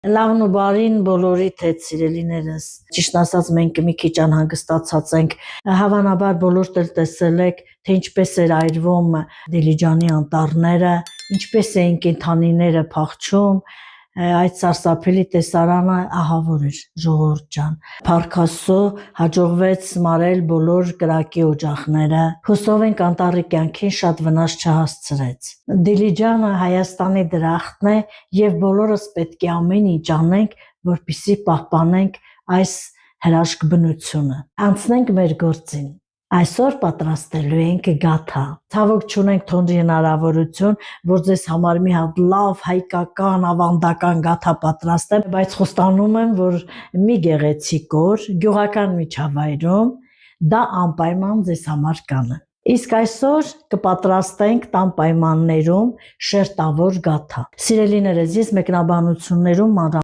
Լավն ու բարին բոլորիդ հետ, սիրելիներս։ Ճիշտ ասած, մենք մի քիչ անհանգստացած ենք։ Հավանաբար բոլորդ էլ տեսել եք, թե ինչպես էր այրվում Դիլիջանի անտառները, ինչպես էին կենդանիները փախչում։ Այդ սարսափելի տեսարանը ահավոր էր, ժողովուրդ ջան։ Փառք Աստծո, հաջողվեց սմարել բոլոր կրակի օջախները։ Հուսով ենք անտառի կյանքին շատ վնաս չհասցրեց։ Դիլիջանը Հայաստանի դրախտն է եւ բոլորս պետք է ամեն ինչ անենք, որպեսզի պահպանենք այս հրաշք բնությունը։ Անցնենք մեր գործին։ Այսօր պատրաստելու ենք գաթա։ Ցավոք չունենք թոնջի հնարավորություն, որ ձեզ համար մի հատ լավ հայկական ավանդական գաթա պատրաստեմ, բայց խոստանում եմ, որ մի գեղեցիկ օր գյուղական միջավայրում դա անպայման ձեզ համար կանեմ։ Իսկ այսօր կպատրաստենք տան պայմաններում շերտավոր գաթա։ Սիրելիներս, ես մեկնաբանություններում